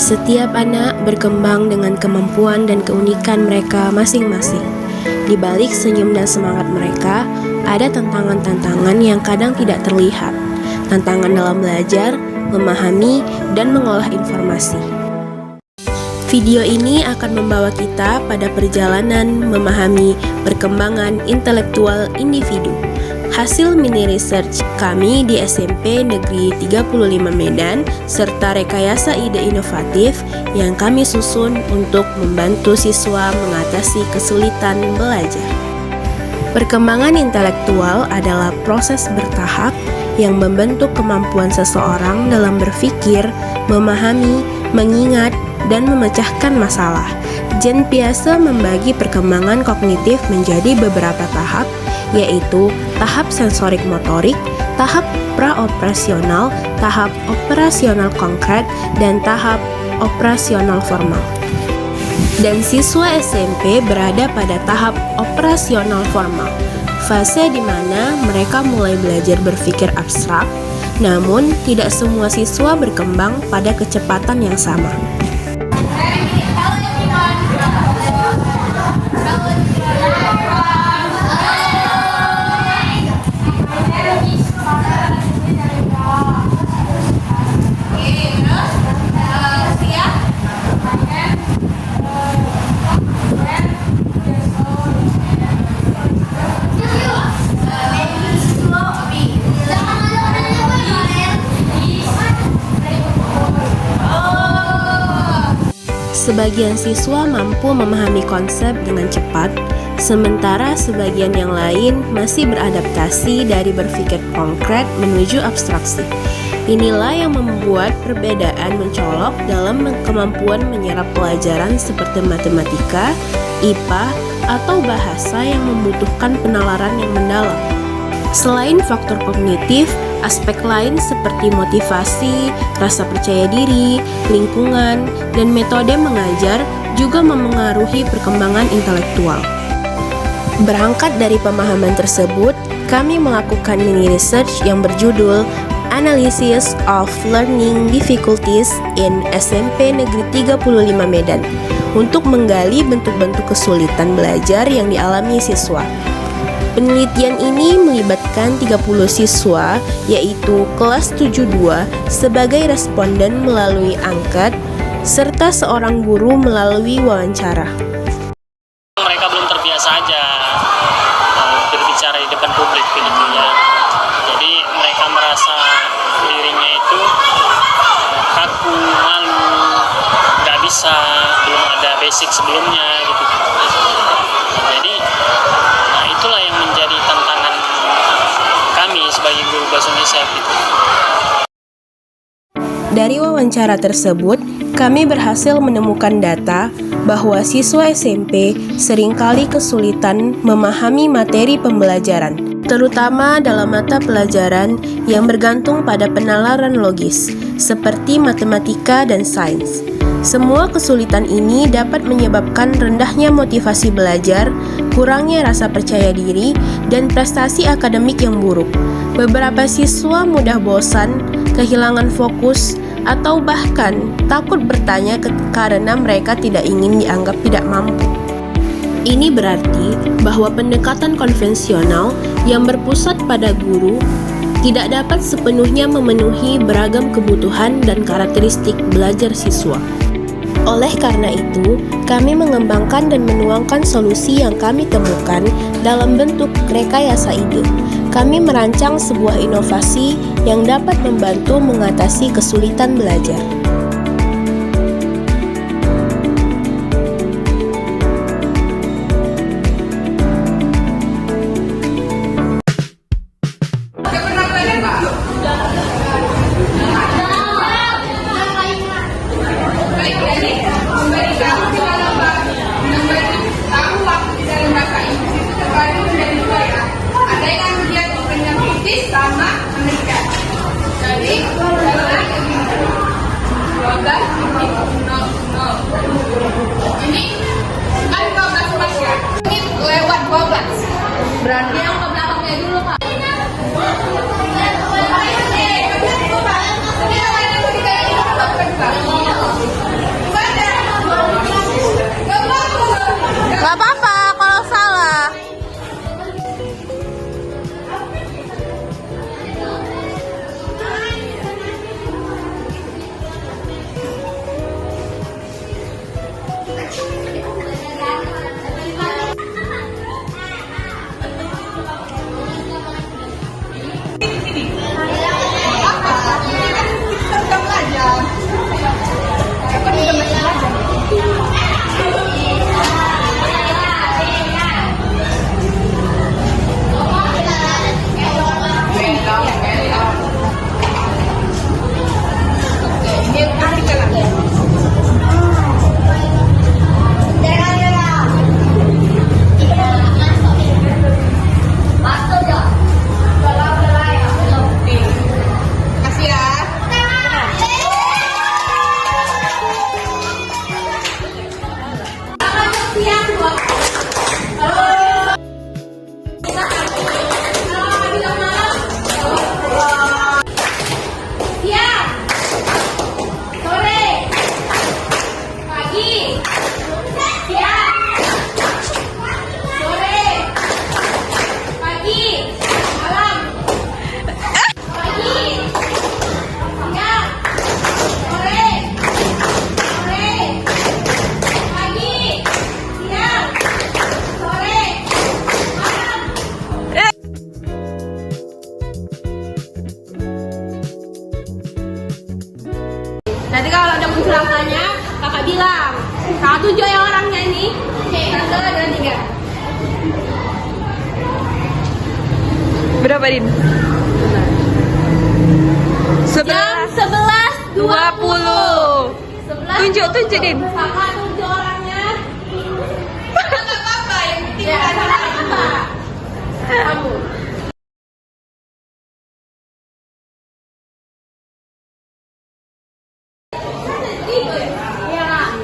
Setiap anak berkembang dengan kemampuan dan keunikan mereka masing-masing. Di balik senyum dan semangat mereka, ada tantangan-tantangan yang kadang tidak terlihat. Tantangan dalam belajar, memahami, dan mengolah informasi. Video ini akan membawa kita pada perjalanan memahami perkembangan intelektual individu. Hasil mini research kami di SMP Negeri 35 Medan serta rekayasa ide inovatif yang kami susun untuk membantu siswa mengatasi kesulitan belajar. Perkembangan intelektual adalah proses bertahap yang membentuk kemampuan seseorang dalam berpikir, memahami, mengingat, dan memecahkan masalah. Jean Piaget membagi perkembangan kognitif menjadi beberapa tahap, yaitu tahap sensorik motorik, tahap praoperasional, tahap operasional konkret, dan tahap operasional formal. Dan siswa SMP berada pada tahap operasional formal, fase di mana mereka mulai belajar berpikir abstrak, namun tidak semua siswa berkembang pada kecepatan yang sama. Sebagian siswa mampu memahami konsep dengan cepat, sementara sebagian yang lain masih beradaptasi dari berpikir konkret menuju abstraksi. Inilah yang membuat perbedaan mencolok dalam kemampuan menyerap pelajaran seperti matematika, IPA, atau bahasa yang membutuhkan penalaran yang mendalam. Selain faktor kognitif, aspek lain seperti motivasi, rasa percaya diri, lingkungan, dan metode mengajar juga memengaruhi perkembangan intelektual. Berangkat dari pemahaman tersebut, kami melakukan mini research yang berjudul Analysis of Learning Difficulties in SMP Negeri 35 Medan untuk menggali bentuk-bentuk kesulitan belajar yang dialami siswa. Penelitian ini melibatkan 30 siswa, yaitu kelas 72 sebagai responden melalui angket, serta seorang guru melalui wawancara. Mereka belum terbiasa aja berbicara di depan publik begitu ya. Jadi mereka merasa dirinya itu kaku, malu, nggak bisa, belum ada basic sebelumnya gitu. Jadi itulah yang menjadi tantangan kami sebagai guru bahasa Indonesia gitu. Dari wawancara tersebut, kami berhasil menemukan data bahwa siswa SMP seringkali kesulitan memahami materi pembelajaran, terutama dalam mata pelajaran yang bergantung pada penalaran logis, seperti matematika dan sains. Semua kesulitan ini dapat menyebabkan rendahnya motivasi belajar, kurangnya rasa percaya diri, dan prestasi akademik yang buruk. Beberapa siswa mudah bosan, kehilangan fokus, atau bahkan takut bertanya karena mereka tidak ingin dianggap tidak mampu. Ini berarti bahwa pendekatan konvensional yang berpusat pada guru tidak dapat sepenuhnya memenuhi beragam kebutuhan dan karakteristik belajar siswa. Oleh karena itu, kami mengembangkan dan menuangkan solusi yang kami temukan dalam bentuk rekayasa ide. Kami merancang sebuah inovasi yang dapat membantu mengatasi kesulitan belajar. Sama Amerika. Jadi ini kan 12 mas ya. Ini lewat 12. Berarti yang ke belakangnya dulu, Pak. tunjuk yang orangnya ini. Oke, 1, 2, 3. Berapa, Din? Jam 11.20. 11.20. Tunjuk, Din. Sama tunjuk orangnya. Enggak apa-apa, yang penting ada apa. Kamu.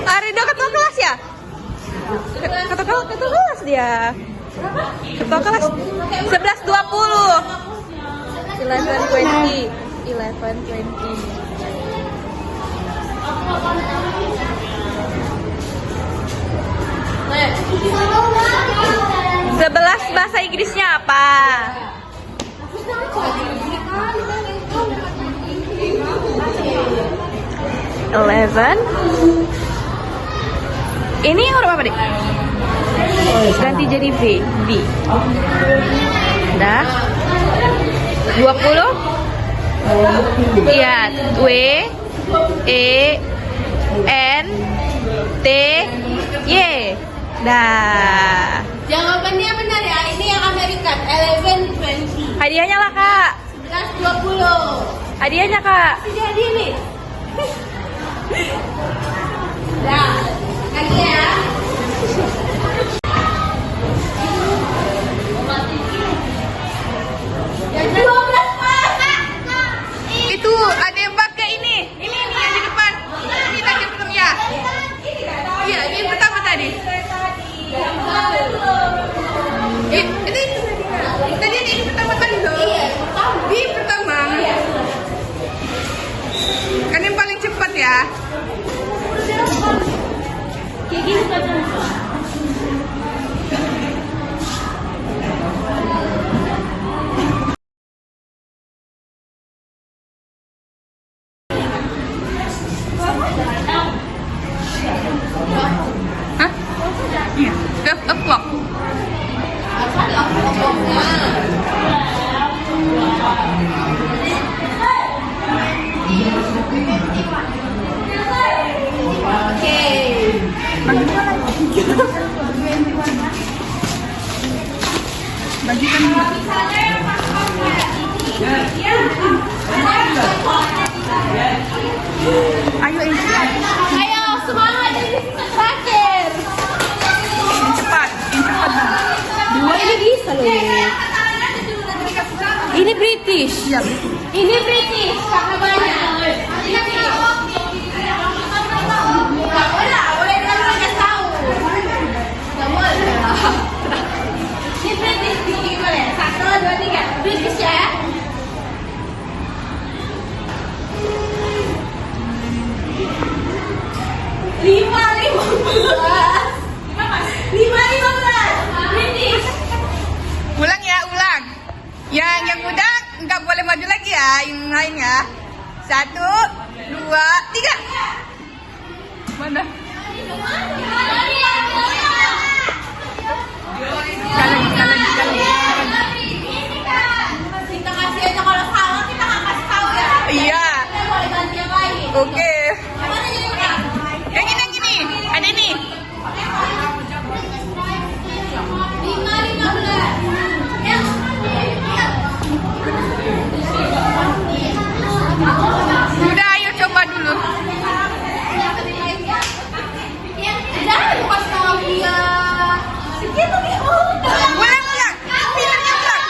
Arido ketua kelas ya? Ketua kelas dia. Ketua kelas 11.20. 11.20. 11.20. Sebelas bahasa Inggrisnya apa? 11. Ini huruf apa, Dik? Ganti jadi V. V. Dah. 20. Lihat. W E N T Y. Dah. Jawabannya benar ya. Ini yang American 11.20. Hadiahnya lah, Kak. 11.20. Hadiahnya, Kak. Jadi nih. Dah. Lagi ya. Yang 12 Pak. Itu ada yang pakai ini. Ini yang di depan. Ini tadi belum ya? Iya, ini yang pertama tadi. Ini tadi ini pertama kali loh. Ini pertama. Kan yang paling cepat ya. Hah? Iya, 12 o'clock. Ayo ini Ayo semangat ini terakhir. cepat. Dua ini bisa loh. Ini British. Iya. Ini British karena banyak. Nggak boleh kan banyak tahu. Nggak boleh. Ini British gimana? 1, 2, 3. British ya. Lima 15. British. Ulang ya, ulang. Yang udah nggak boleh maju lagi ya, yang lain ya. 1, 2, 3. Mana? Kita kasih aja kalau salah kita nggak kasih tahu ya. Iya. Kita boleh ganti yang lain. Oke. Mana jadi udah? Yang ini. Ada ini. 5, 15. Udah, ayo coba dulu. Jangan pas tahu dia. Segitu dia. Ulang. Pinternya ulang.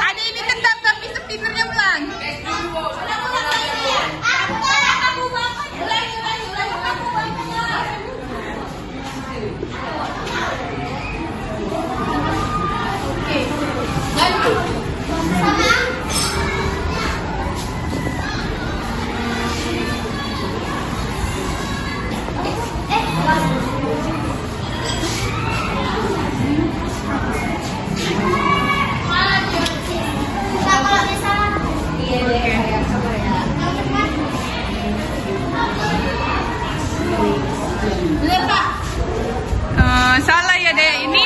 Ada ini tetap tapi spinnernya ulang. Salah ya deh ini.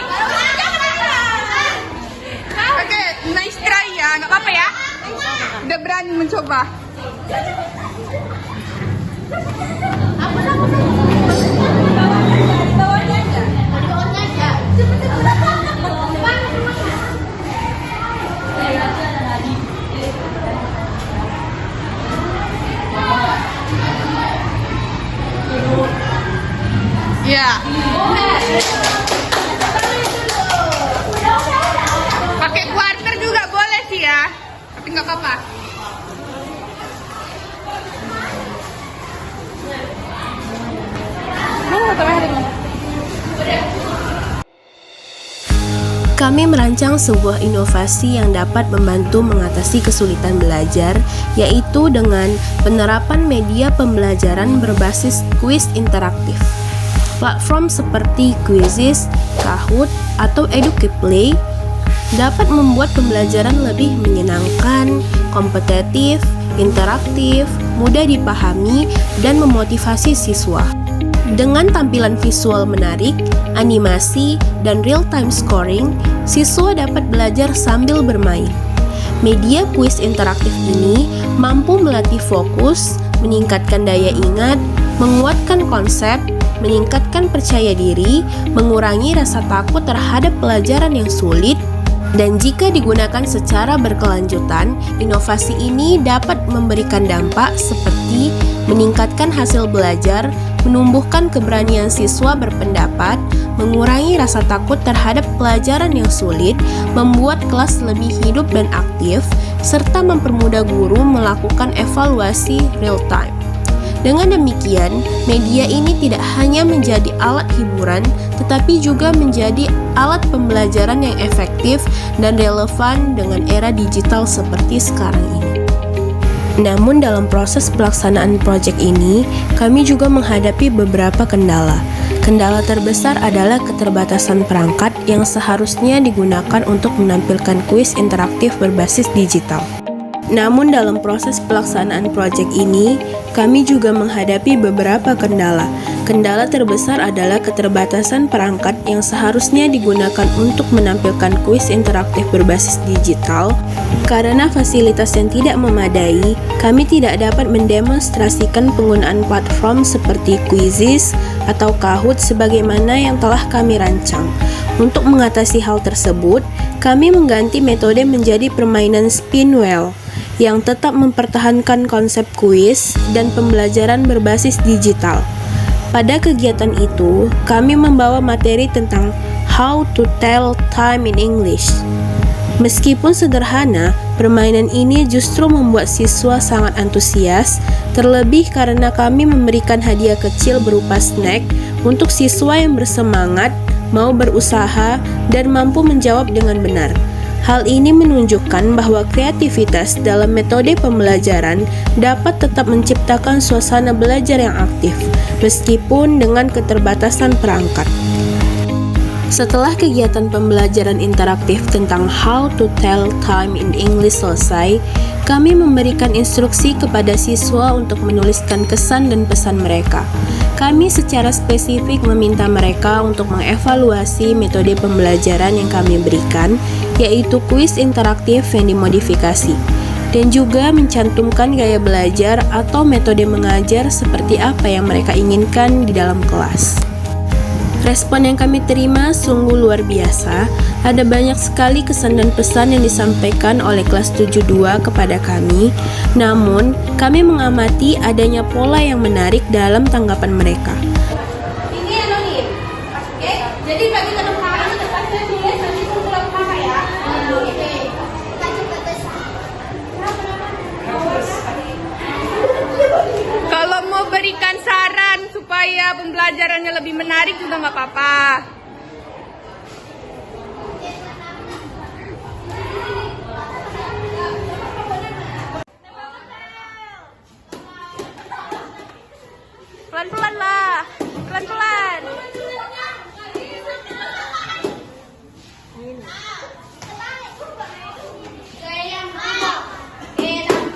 Oke, nice try ya, nggak apa-apa ya. Udah berani mencoba. Ya. Pakai quarter juga boleh sih ya, tapi nggak apa-apa. Kami merancang sebuah inovasi yang dapat membantu mengatasi kesulitan belajar, yaitu dengan penerapan media pembelajaran berbasis kuis interaktif. Platform seperti Quizizz, Kahoot, atau Educplay dapat membuat pembelajaran lebih menyenangkan, kompetitif, interaktif, mudah dipahami, dan memotivasi siswa. Dengan tampilan visual menarik, animasi, dan real-time scoring, siswa dapat belajar sambil bermain. Media kuis interaktif ini mampu melatih fokus, meningkatkan daya ingat, menguatkan konsep, meningkatkan percaya diri, mengurangi rasa takut terhadap pelajaran yang sulit, dan jika digunakan secara berkelanjutan, inovasi ini dapat memberikan dampak seperti meningkatkan hasil belajar, menumbuhkan keberanian siswa berpendapat, mengurangi rasa takut terhadap pelajaran yang sulit, membuat kelas lebih hidup dan aktif, serta mempermudah guru melakukan evaluasi real time. Dengan demikian, media ini tidak hanya menjadi alat hiburan, tetapi juga menjadi alat pembelajaran yang efektif dan relevan dengan era digital seperti sekarang ini. Namun dalam proses pelaksanaan proyek ini, kami juga menghadapi beberapa kendala. Kendala terbesar adalah keterbatasan perangkat yang seharusnya digunakan untuk menampilkan kuis interaktif berbasis digital. Namun dalam proses pelaksanaan proyek ini, kami juga menghadapi beberapa kendala. Kendala terbesar adalah keterbatasan perangkat yang seharusnya digunakan untuk menampilkan kuis interaktif berbasis digital. Karena fasilitas yang tidak memadai, kami tidak dapat mendemonstrasikan penggunaan platform seperti Quizizz atau Kahoot sebagaimana yang telah kami rancang. Untuk mengatasi hal tersebut, kami mengganti metode menjadi permainan spin wheel yang tetap mempertahankan konsep kuis dan pembelajaran berbasis digital. Pada kegiatan itu, kami membawa materi tentang how to tell time in English. Meskipun sederhana, permainan ini justru membuat siswa sangat antusias, terlebih karena kami memberikan hadiah kecil berupa snack untuk siswa yang bersemangat, mau berusaha, dan mampu menjawab dengan benar. Hal ini menunjukkan bahwa kreativitas dalam metode pembelajaran dapat tetap menciptakan suasana belajar yang aktif, meskipun dengan keterbatasan perangkat. Setelah kegiatan pembelajaran interaktif tentang how to tell time in English selesai, kami memberikan instruksi kepada siswa untuk menuliskan kesan dan pesan mereka. Kami secara spesifik meminta mereka untuk mengevaluasi metode pembelajaran yang kami berikan, yaitu kuis interaktif yang dimodifikasi, dan juga mencantumkan gaya belajar atau metode mengajar seperti apa yang mereka inginkan di dalam kelas. Respon yang kami terima sungguh luar biasa. Ada banyak sekali kesan dan pesan yang disampaikan oleh kelas 72 kepada kami. Namun, kami mengamati adanya pola yang menarik dalam tanggapan mereka. Ini anonim. Oke. Jadi bagi teman-teman ini tetap saya tulis nanti kumpulan pertama ya. Oke. Kalau mau berikan saran supaya pembelajarannya lebih menarik juga nggak apa-apa. Pelan-pelan lah, pelan-pelan.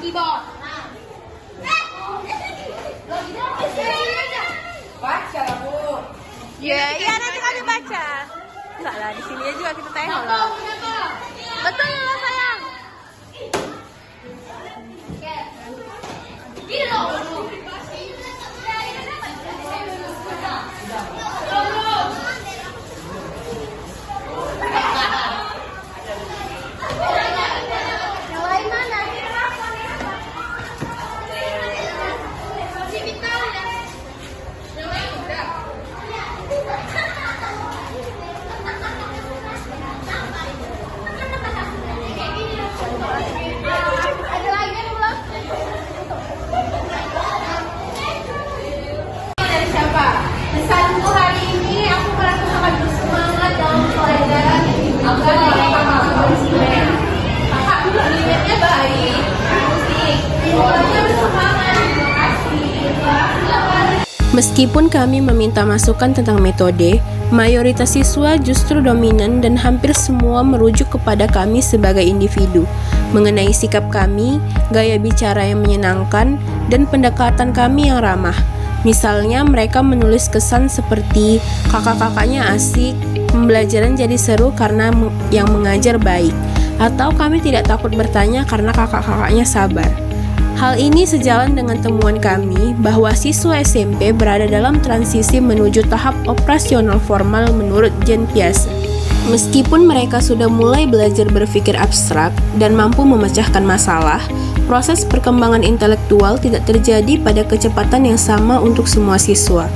Keyboard. Baca lah, Bu. Ya, iya nanti kami baca. Enggak lah, di sini juga kita tengok lah. Betul lah sayang. Meskipun kami meminta masukan tentang metode, mayoritas siswa justru dominan dan hampir semua merujuk kepada kami sebagai individu, mengenai sikap kami, gaya bicara yang menyenangkan, dan pendekatan kami yang ramah. Misalnya mereka menulis kesan seperti kakak-kakaknya asik, pembelajaran jadi seru karena yang mengajar baik, atau kami tidak takut bertanya karena kakak-kakaknya sabar. Hal ini sejalan dengan temuan kami bahwa siswa SMP berada dalam transisi menuju tahap operasional formal menurut Jean Piaget. Meskipun mereka sudah mulai belajar berpikir abstrak dan mampu memecahkan masalah, proses perkembangan intelektual tidak terjadi pada kecepatan yang sama untuk semua siswa.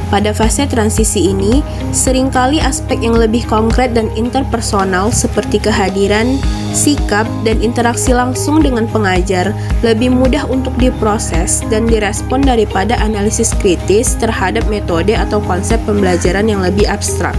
Pada fase transisi ini, seringkali aspek yang lebih konkret dan interpersonal seperti kehadiran, sikap, dan interaksi langsung dengan pengajar lebih mudah untuk diproses dan direspon daripada analisis kritis terhadap metode atau konsep pembelajaran yang lebih abstrak.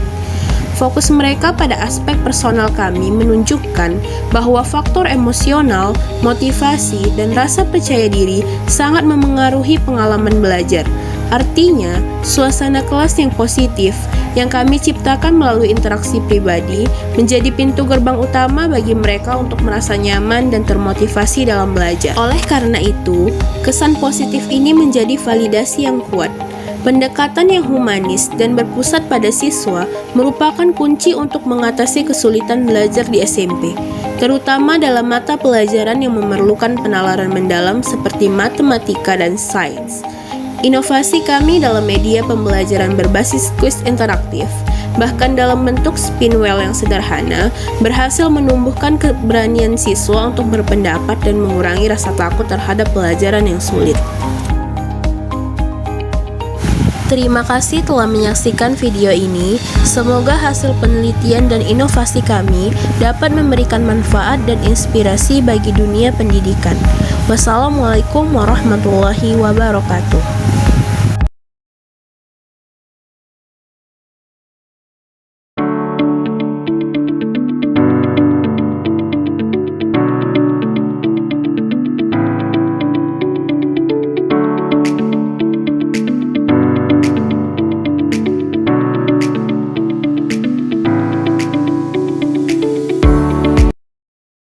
Fokus mereka pada aspek personal kami menunjukkan bahwa faktor emosional, motivasi, dan rasa percaya diri sangat memengaruhi pengalaman belajar. Artinya, suasana kelas yang positif yang kami ciptakan melalui interaksi pribadi menjadi pintu gerbang utama bagi mereka untuk merasa nyaman dan termotivasi dalam belajar. Oleh karena itu, kesan positif ini menjadi validasi yang kuat. Pendekatan yang humanis dan berpusat pada siswa merupakan kunci untuk mengatasi kesulitan belajar di SMP, terutama dalam mata pelajaran yang memerlukan penalaran mendalam seperti matematika dan sains. Inovasi kami dalam media pembelajaran berbasis kuis interaktif, bahkan dalam bentuk spinwheel yang sederhana, berhasil menumbuhkan keberanian siswa untuk berpendapat dan mengurangi rasa takut terhadap pelajaran yang sulit. Terima kasih telah menyaksikan video ini. Semoga hasil penelitian dan inovasi kami dapat memberikan manfaat dan inspirasi bagi dunia pendidikan. Wassalamualaikum warahmatullahi wabarakatuh.